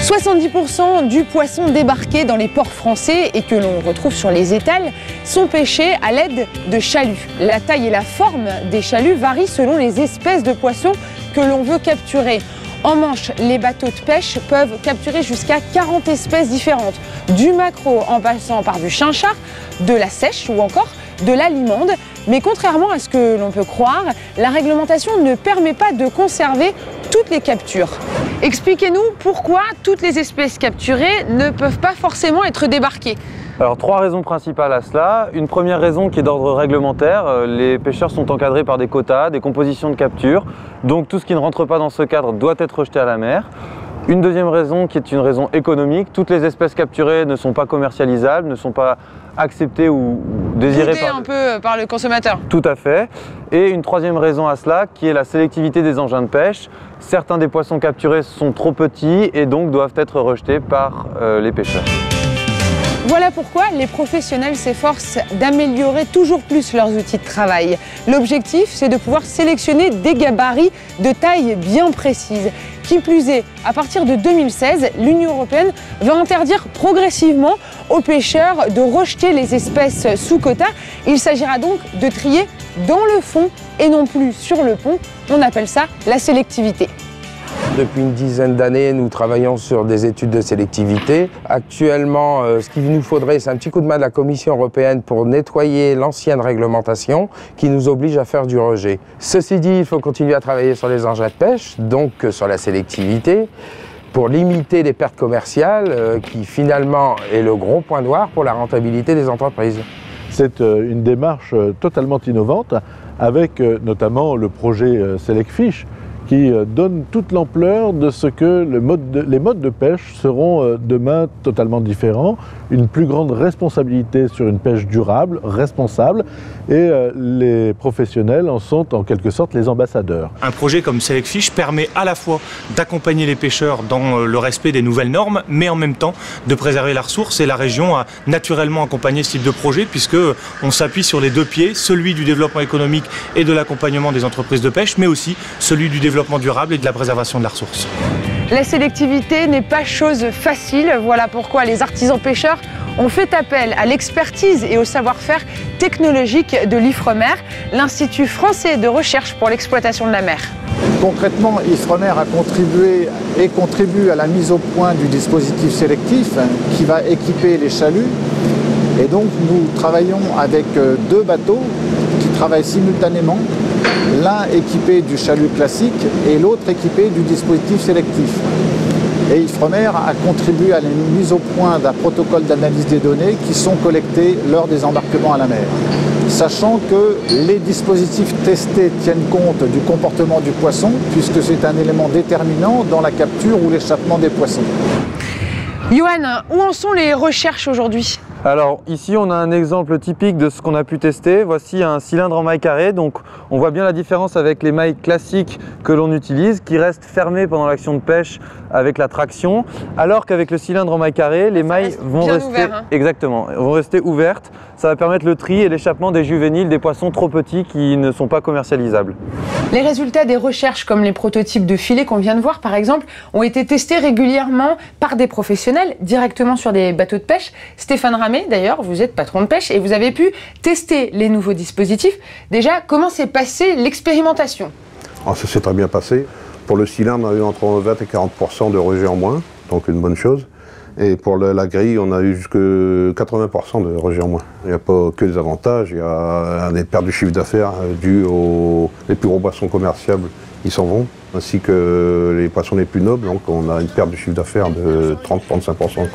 70% du poisson débarqué dans les ports français et que l'on retrouve sur les étals sont pêchés à l'aide de chaluts. La taille et la forme des chaluts varient selon les espèces de poissons que l'on veut capturer. En Manche, les bateaux de pêche peuvent capturer jusqu'à 40 espèces différentes, du maquereau en passant par du chinchard, de la seiche ou encore de la limande. Mais contrairement à ce que l'on peut croire, la réglementation ne permet pas de conserver toutes les captures. Expliquez-nous pourquoi toutes les espèces capturées ne peuvent pas forcément être débarquées. Alors, trois raisons principales à cela. Une première raison qui est d'ordre réglementaire. Les pêcheurs sont encadrés par des quotas, des compositions de capture. Donc tout ce qui ne rentre pas dans ce cadre doit être rejeté à la mer. Une deuxième raison qui est une raison économique. Toutes les espèces capturées ne sont pas commercialisables, ne sont pas acceptées ou désirées par le consommateur. Tout à fait. Et une troisième raison à cela qui est la sélectivité des engins de pêche. Certains des poissons capturés sont trop petits et donc doivent être rejetés par les pêcheurs. Voilà pourquoi les professionnels s'efforcent d'améliorer toujours plus leurs outils de travail. L'objectif, c'est de pouvoir sélectionner des gabarits de taille bien précise. Qui plus est, à partir de 2016, l'Union européenne va interdire progressivement aux pêcheurs de rejeter les espèces sous quota. Il s'agira donc de trier dans le fond et non plus sur le pont. On appelle ça la sélectivité. Depuis une dizaine d'années, nous travaillons sur des études de sélectivité. Actuellement, ce qu'il nous faudrait, c'est un petit coup de main de la Commission européenne pour nettoyer l'ancienne réglementation qui nous oblige à faire du rejet. Ceci dit, il faut continuer à travailler sur les engins de pêche, donc sur la sélectivité, pour limiter les pertes commerciales, qui finalement est le gros point noir pour la rentabilité des entreprises. C'est une démarche totalement innovante, avec notamment le projet SelectFish, qui donne toute l'ampleur de ce que les modes de pêche seront demain totalement différents, une plus grande responsabilité sur une pêche durable, responsable, et les professionnels en sont en quelque sorte les ambassadeurs. Un projet comme SelectFish permet à la fois d'accompagner les pêcheurs dans le respect des nouvelles normes, mais en même temps de préserver la ressource, et la région a naturellement accompagné ce type de projet puisque on s'appuie sur les deux pieds, celui du développement économique et de l'accompagnement des entreprises de pêche, mais aussi celui du développement durable et de la préservation de la ressource. La sélectivité n'est pas chose facile, voilà pourquoi les artisans pêcheurs ont fait appel à l'expertise et au savoir-faire technologique de l'IFREMER, l'Institut français de recherche pour l'exploitation de la mer. Concrètement, IFREMER a contribué et contribue à la mise au point du dispositif sélectif qui va équiper les chaluts. Et donc nous travaillons avec deux bateaux qui travaillent simultanément, l'un équipé du chalut classique et l'autre équipé du dispositif sélectif. Et IFREMER a contribué à la mise au point d'un protocole d'analyse des données qui sont collectées lors des embarquements à la mer. Sachant que les dispositifs testés tiennent compte du comportement du poisson, puisque c'est un élément déterminant dans la capture ou l'échappement des poissons. Johan, où en sont les recherches aujourd'hui ? Alors ici on a un exemple typique de ce qu'on a pu tester. Voici un cylindre en maille carrée, donc on voit bien la différence avec les mailles classiques que l'on utilise, qui restent fermées pendant l'action de pêche avec la traction, alors qu'avec le cylindre en maille carrée, les mailles vont rester ouvertes. Ça va permettre le tri et l'échappement des juvéniles, des poissons trop petits qui ne sont pas commercialisables. Les résultats des recherches, comme les prototypes de filets qu'on vient de voir par exemple, ont été testés régulièrement par des professionnels directement sur des bateaux de pêche. Stéphane Ramé, d'ailleurs, vous êtes patron de pêche et vous avez pu tester les nouveaux dispositifs. Déjà, comment s'est passée l'expérimentation ? Ça s'est très bien passé. Pour le cylindre, on a eu entre 20 et 40% de rejet en moins, donc une bonne chose. Et pour la grille, on a eu jusque 80% de rejet en moins. Il n'y a pas que des avantages, il y a des pertes de chiffre d'affaires dues aux les plus gros poissons commerciables, ils s'en vont, ainsi que les poissons les plus nobles, donc on a une perte de chiffre d'affaires de 30-35%.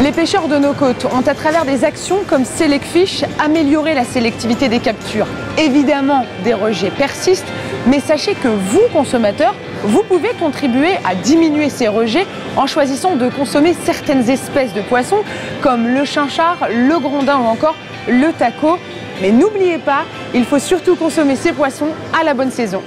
Les pêcheurs de nos côtes ont, à travers des actions comme SelectFish, amélioré la sélectivité des captures. Évidemment, des rejets persistent, mais sachez que vous, consommateurs, vous pouvez contribuer à diminuer ces rejets en choisissant de consommer certaines espèces de poissons comme le chinchard, le grondin ou encore le taco. Mais n'oubliez pas, il faut surtout consommer ces poissons à la bonne saison.